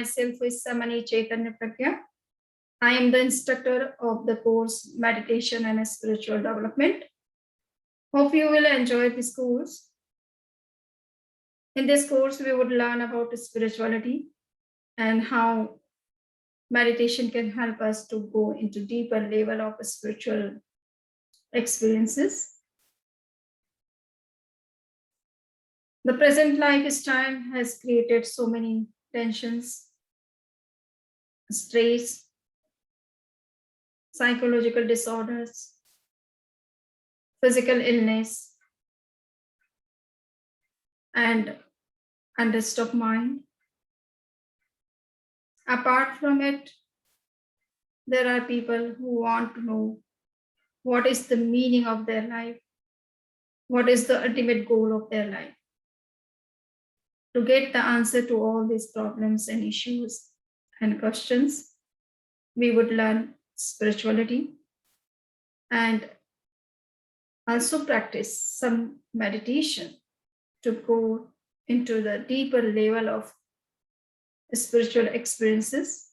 myself is Samani Chaitanya Pragya. I am the instructor of the course Meditation and Spiritual Development. Hope you will enjoy this course. In this course, we would learn about spirituality and how meditation can help us to go into deeper level of spiritual experiences. The present lifestyle has created so many tensions, stress, psychological disorders, physical illness, and unrest of mind. Apart from it, there are people who want to know what is the meaning of their life, what is the ultimate goal of their life. To get the answer to all these problems and issues and questions, we would learn spirituality and also practice some meditation to go into the deeper level of spiritual experiences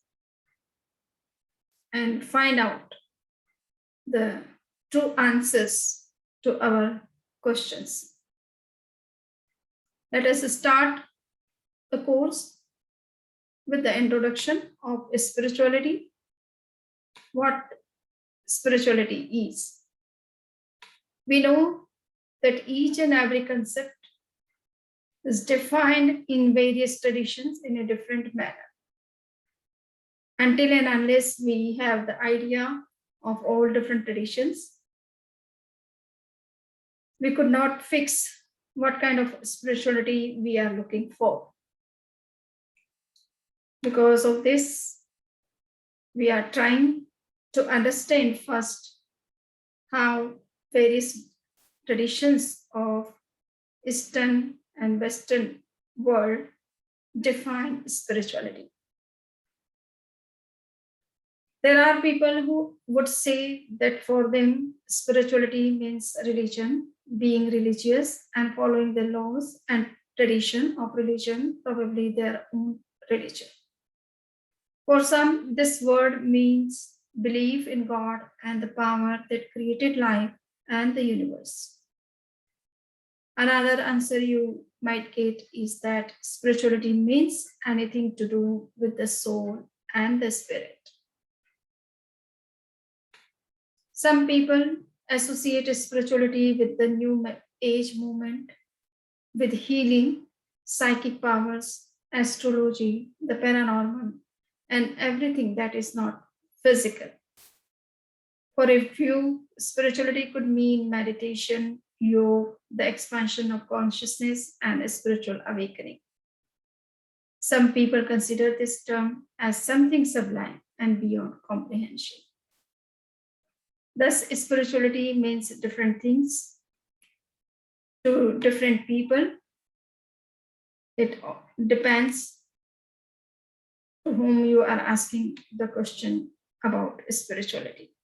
and find out the true answers to our questions. Let us start the course with the introduction of spirituality. What spirituality is. We know that each and every concept is defined in various traditions in a different manner. Until and unless we have the idea of all different traditions, we could not fix what kind of spirituality we are looking for. Because of this, we are trying to understand first how various traditions of Eastern and Western world define spirituality. There are people who would say that for them, spirituality means religion, being religious and following the laws and tradition of religion, probably their own religion. For some, this word means belief in God and the power that created life and the universe. Another answer you might get is that spirituality means anything to do with the soul and the spirit. Some people associate spirituality with the new age movement, with healing, psychic powers, astrology, the paranormal, and everything that is not physical. For a few, spirituality could mean meditation, yoga, the expansion of consciousness, and a spiritual awakening. Some people consider this term as something sublime and beyond comprehension. Thus, spirituality means different things to different people. It depends to whom you are asking the question about spirituality.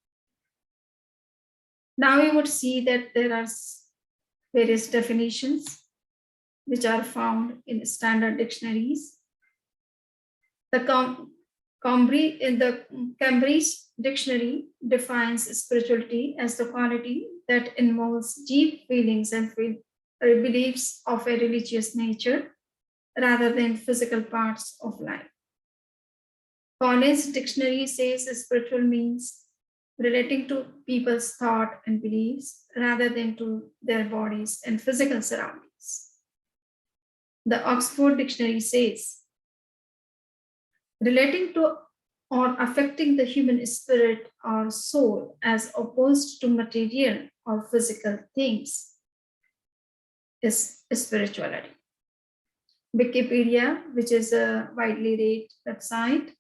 Now you would see that there are various definitions which are found in standard dictionaries. The Cambridge Dictionary defines spirituality as the quality that involves deep feelings and beliefs of a religious nature rather than physical parts of life. Collins Dictionary says spiritual means relating to people's thought and beliefs rather than to their bodies and physical surroundings. The Oxford Dictionary says relating to or affecting the human spirit or soul as opposed to material or physical things is spirituality. Wikipedia, which is a widely read website,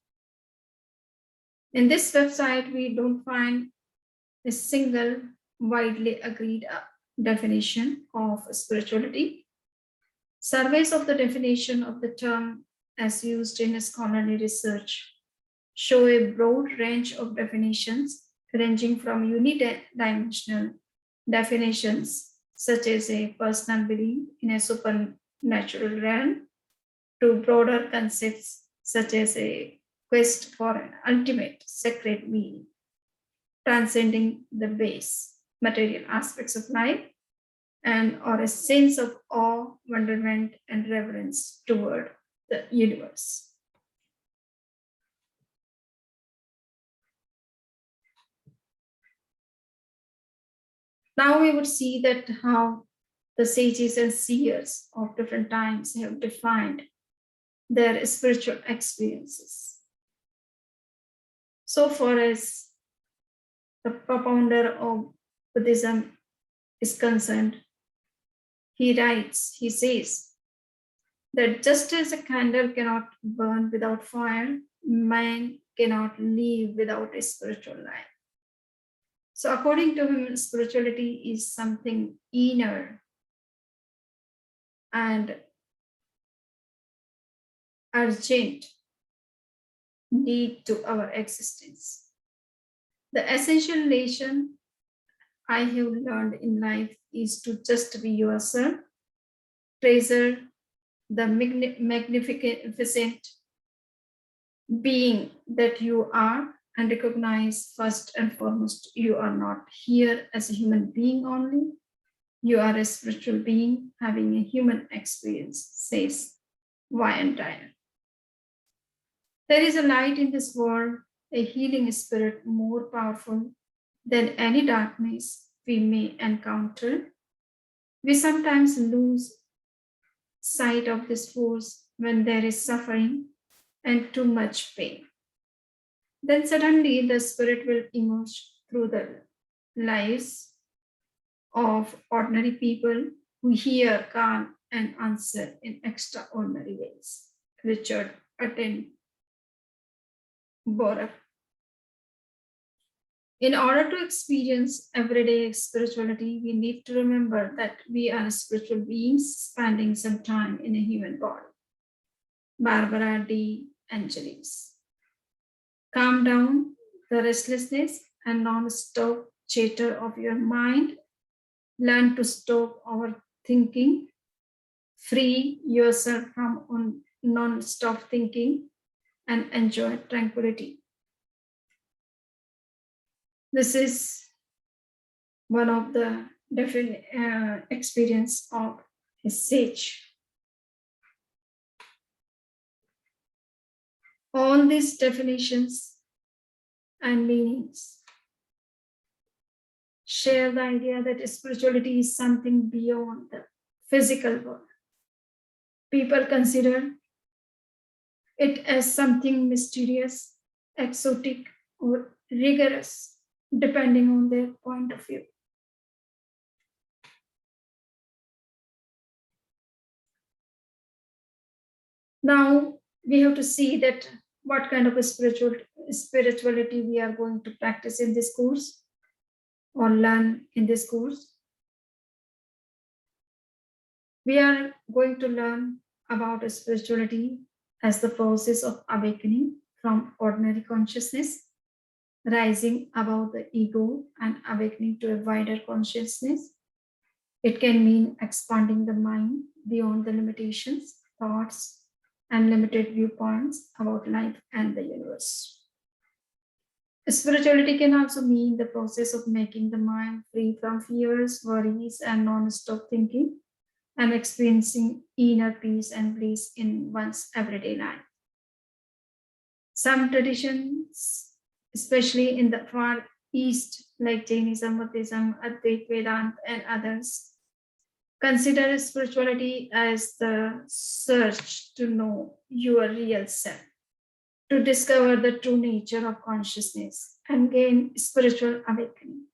in this website, we don't find a single widely agreed definition of spirituality. Surveys of the definition of the term as used in scholarly research show a broad range of definitions ranging from unidimensional definitions such as a personal belief in a supernatural realm to broader concepts such as a quest for an ultimate sacred meaning, transcending the base material aspects of life, and or a sense of awe, wonderment, and reverence toward the universe. Now we would see that how the sages and seers of different times have defined their spiritual experiences. So far as the propounder of Buddhism is concerned, he says that just as a candle cannot burn without fire, man cannot live without a spiritual life. So, according to him, spirituality is something inner and urgent need to our existence. The essential lesson I have learned in life is to just be yourself, treasure the magnificent being that you are, and recognize first and foremost you are not here as a human being only. You are a spiritual being having a human experience, says Dyer. There is a light in this world, a healing spirit more powerful than any darkness we may encounter. We sometimes lose sight of this force when there is suffering and too much pain. Then suddenly the spirit will emerge through the lives of ordinary people who hear, can, and answer in extraordinary ways. Richard Attenborough. In order to experience everyday spirituality, we need to remember that we are spiritual beings spending some time in a human body. Barbara D. Angelis. Calm down the restlessness and non-stop chatter of your mind. Learn to stop overthinking. Free yourself from non-stop thinking and enjoy tranquility. This is one of the experience of a sage. All these definitions and meanings share the idea that spirituality is something beyond the physical world. People consider it as something mysterious, exotic, or rigorous, depending on their point of view. Now we have to see that what kind of a spirituality we are going to practice in this course or learn in this course. We are going to learn about spirituality as the process of awakening from ordinary consciousness, rising above the ego and awakening to a wider consciousness. It can mean expanding the mind beyond the limitations, thoughts, and limited viewpoints about life and the universe. Spirituality can also mean the process of making the mind free from fears, worries, and non-stop thinking, and experiencing inner peace and bliss in one's everyday life. Some traditions, especially in the Far East, like Jainism, Buddhism, Advaita Vedanta, and others, consider spirituality as the search to know your real self, to discover the true nature of consciousness and gain spiritual awakening.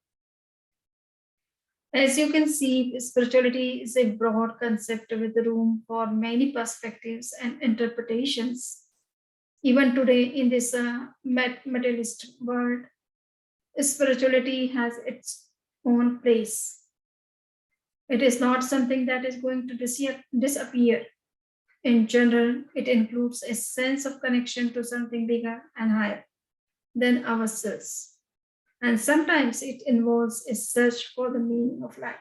As you can see, spirituality is a broad concept with room for many perspectives and interpretations. Even today, in this materialist world, spirituality has its own place. It is not something that is going to disappear. In general, it includes a sense of connection to something bigger and higher than ourselves. And sometimes it involves a search for the meaning of life.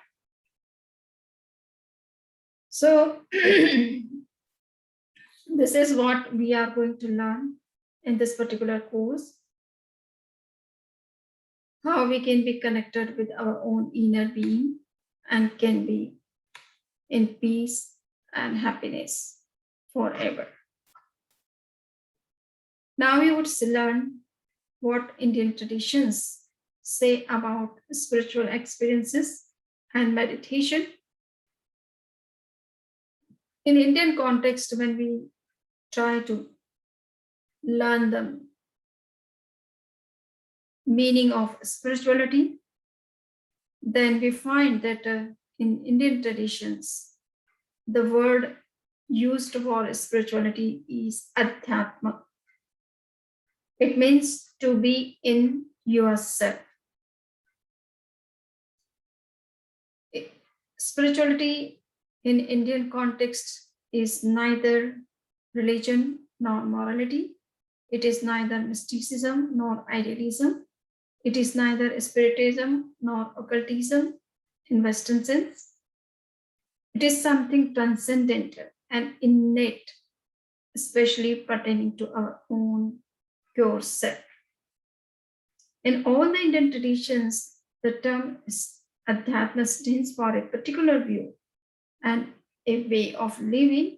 So, This is what we are going to learn in this particular course, how we can be connected with our own inner being and can be in peace and happiness forever. Now we would learn what Indian traditions say about spiritual experiences and meditation. In Indian context, when we try to learn the meaning of spirituality, then we find that in Indian traditions, the word used for spirituality is adhyatma. It means to be in yourself. Spirituality in Indian context is neither religion nor morality. It is neither mysticism nor idealism. It is neither spiritism nor occultism in Western sense. It is something transcendental and innate, especially pertaining to our own pure self. In all the Indian traditions, the term Adhyatma stands for a particular view and a way of living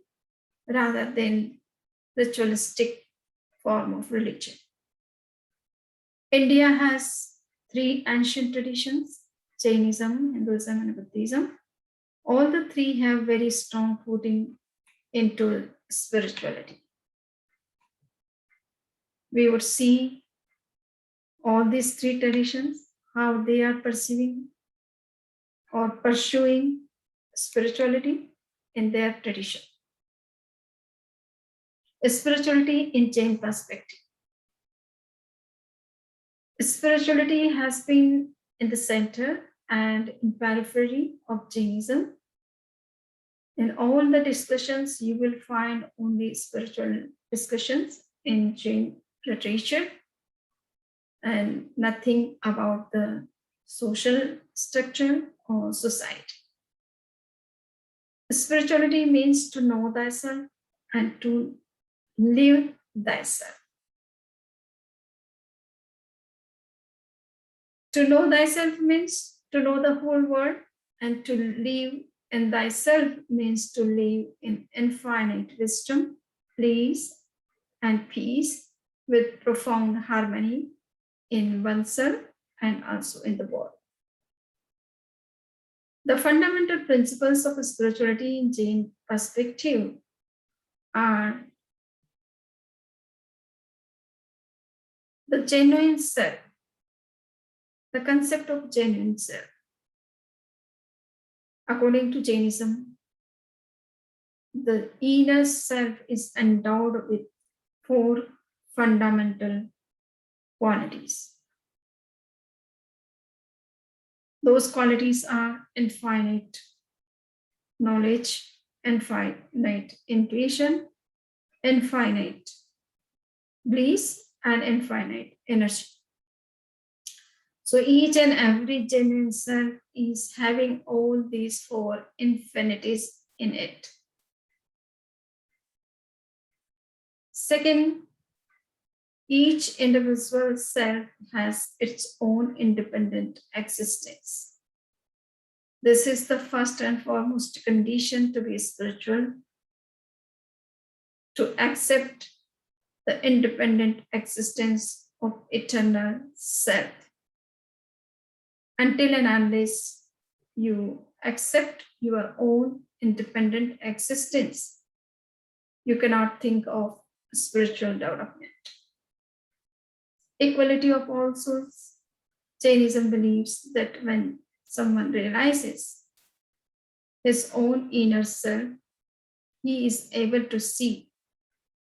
rather than ritualistic form of religion. India has three ancient traditions: Jainism, Hinduism, and Buddhism. All the three have very strong footing into spirituality. We would see all these three traditions, how they are perceiving or pursuing spirituality in their tradition. Spirituality in Jain perspective. Spirituality has been in the center and in periphery of Jainism. In all the discussions, you will find only spiritual discussions in Jain literature and nothing about the social structure or society. Spirituality means to know thyself and to live thyself. To know thyself means to know the whole world, and to live in thyself means to live in infinite wisdom, bliss, and peace with profound harmony in oneself and also in the world. The fundamental principles of spirituality in Jain perspective are the genuine self, the concept of genuine self. According to Jainism, the inner self is endowed with four fundamental qualities. Those qualities are infinite knowledge, infinite intuition, infinite bliss, and infinite energy. So each and every genuine self is having all these four infinities in it. Second, each individual self has its own independent existence. This is the first and foremost condition to be spiritual, to accept the independent existence of eternal self. Until and unless you accept your own independent existence, you cannot think of spiritual development. Equality of all souls. Jainism believes that when someone realizes his own inner self, he is able to see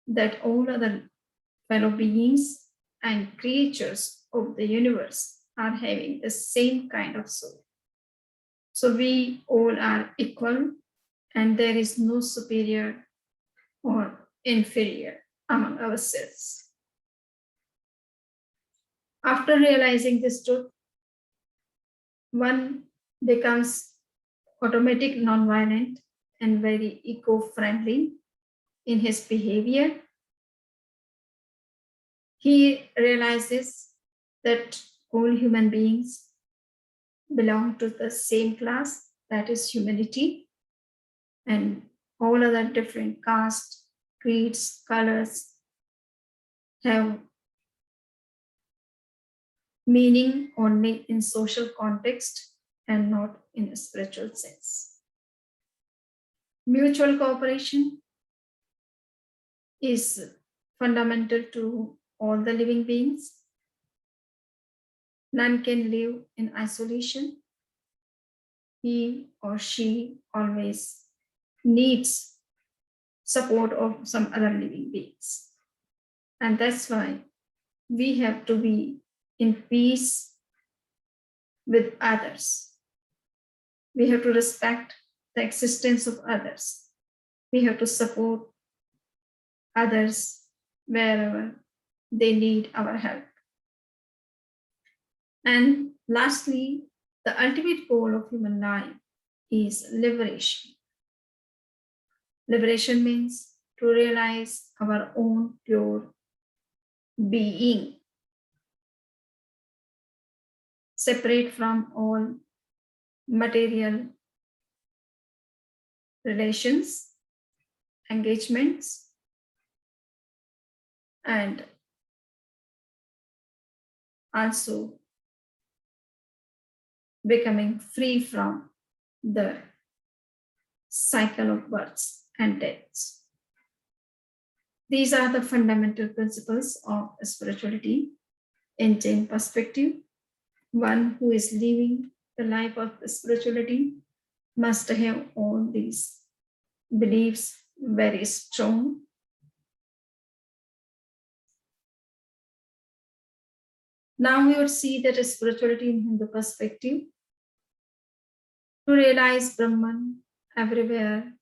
that all other fellow beings and creatures of the universe are having the same kind of soul. So we all are equal and there is no superior or inferior among ourselves. After realizing this truth, one becomes automatic, non-violent, and very eco-friendly in his behavior. He realizes that all human beings belong to the same class, that is humanity, and all other different castes, creeds, colors have meaning only in social context and not in a spiritual sense. Mutual cooperation is fundamental to all the living beings. None can live in isolation. He or she always needs support of some other living beings. And that's why we have to be in peace with others. We have to respect the existence of others. We have to support others wherever they need our help. And lastly, the ultimate goal of human life is liberation. Liberation means to realize our own pure being, separate from all material relations, engagements, and also becoming free from the cycle of births and deaths. These are the fundamental principles of spirituality in Jain perspective. One who is living the life of spirituality must have all these beliefs very strong. Now we would see that spirituality in Hindu perspective, to realize Brahman everywhere,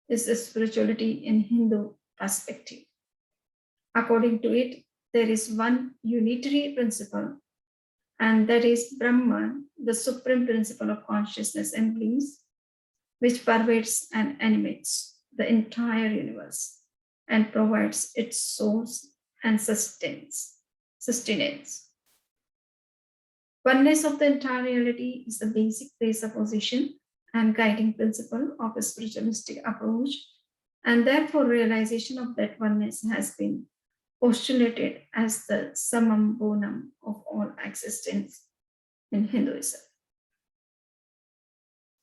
is a spirituality in Hindu perspective. According to it, there is one unitary principle, and that is Brahman, the supreme principle of consciousness and bliss, which pervades and animates the entire universe and provides its source and sustenance. Oneness of the entire reality is the basic presupposition and guiding principle of a spiritualistic approach, and therefore realization of that oneness has been postulated as the summum bonum of all existence in Hinduism.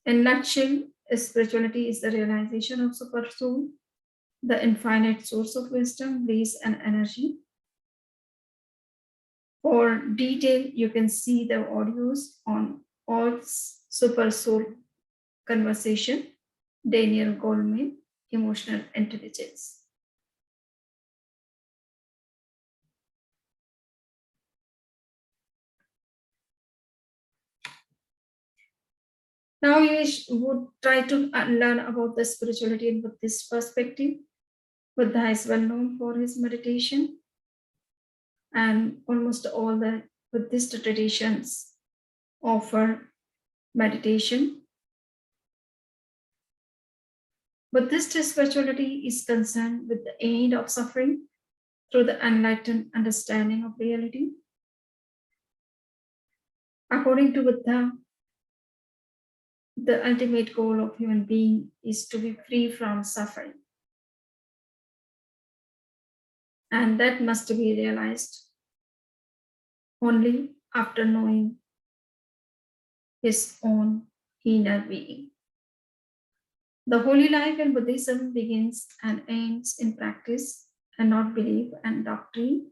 In a nutshell, spirituality is the realization of Supersoul, the infinite source of wisdom, bliss, and energy. For detail, you can see the audios on Org's Supersoul Conversation, Daniel Goleman, Emotional Intelligence. Now we would try to learn about the spirituality in Buddhist perspective. Buddha is well known for his meditation, and almost all the Buddhist traditions offer meditation. Buddhist spirituality is concerned with the end of suffering through the enlightened understanding of reality. According to Buddha, the ultimate goal of human being is to be free from suffering. And that must be realized only after knowing his own inner being. The holy life in Buddhism begins and ends in practice and not belief and doctrine.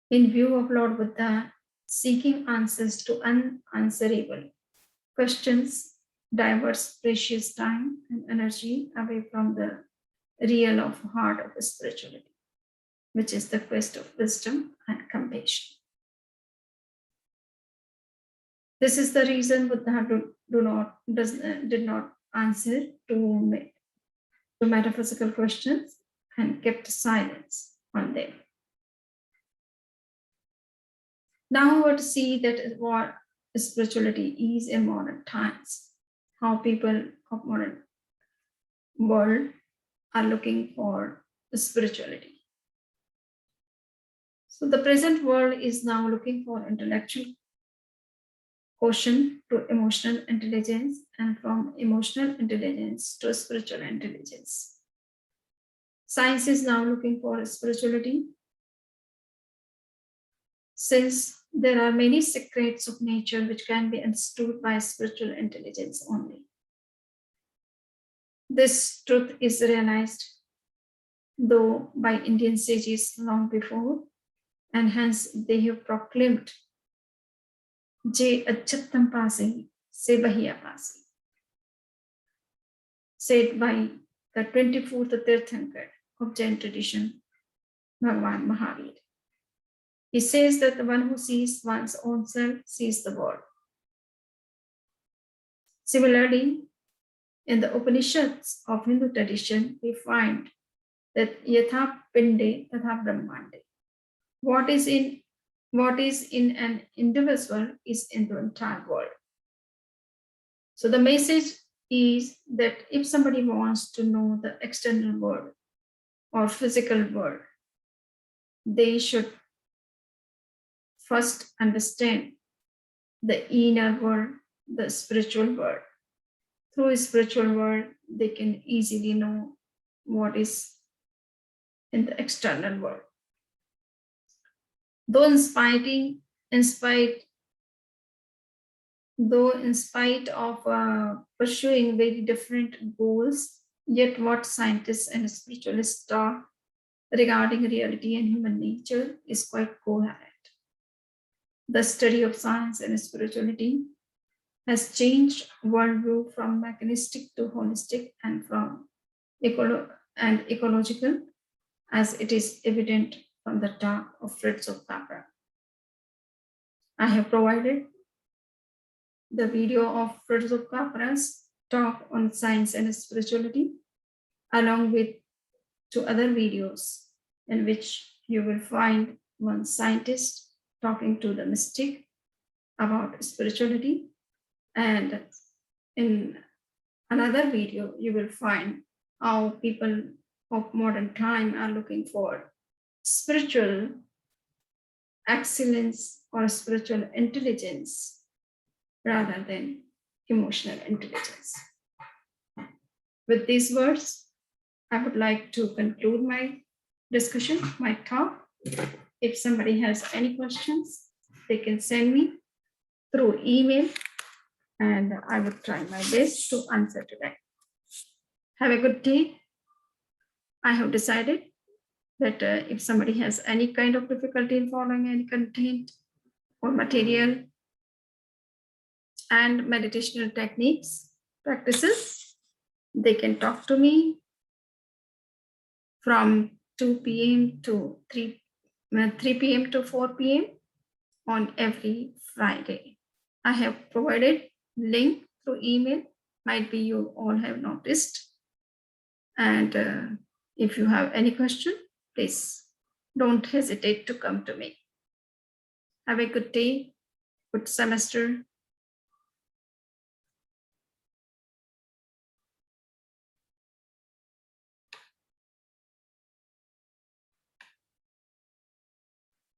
In view of Lord Buddha, seeking answers to unanswerable questions diverts precious time and energy away from the real of heart of spirituality, which is the quest of wisdom and compassion. This is the reason Buddha did not answer to metaphysical questions and kept silence on them. Now we want to see that what spirituality is in modern times, how people of modern world are looking for spirituality. So the present world is now looking for intellectual quotient to emotional intelligence, and from emotional intelligence to spiritual intelligence. Science is now looking for spirituality, since there are many secrets of nature which can be understood by spiritual intelligence only. This truth is realized, though by Indian sages long before, and hence they have proclaimed Je Achattam Pase, Se Bahiya Pase, said by the 24th Tirthankar of Jain tradition, Bhagavan Mahavir. He says that the one who sees one's own self sees the world. Similarly, in the Upanishads of Hindu tradition, we find that Yatha Pinde Tatha Brahmande. What is in an individual is in the entire world. So the message is that if somebody wants to know the external world or physical world, they should first understand the inner world, the spiritual world. Through a spiritual world, they can easily know what is in the external world. Though in spite of pursuing very different goals, yet what scientists and spiritualists talk regarding reality and human nature is quite coherent. The study of science and spirituality has changed worldview from mechanistic to holistic and from ecological, as it is evident from the talk of Fritz of Capra. I have provided the video of Fritz of Capra's talk on science and spirituality, along with two other videos in which you will find one scientist talking to the mystic about spirituality, and in another video you will find how people of modern time are looking for spiritual excellence or spiritual intelligence rather than emotional intelligence. With these words, I would like to conclude my discussion, my talk. If somebody has any questions, they can send me through email, and I will try my best to answer to them. Have a good day. I have decided that if somebody has any kind of difficulty in following any content or material and meditational techniques, practices, they can talk to me from 2 p.m. to 3 p.m. to 4 p.m. on every Friday. I have provided link through email. Might be you all have noticed. And if you have any question, please don't hesitate to come to me. Have a good day, good semester.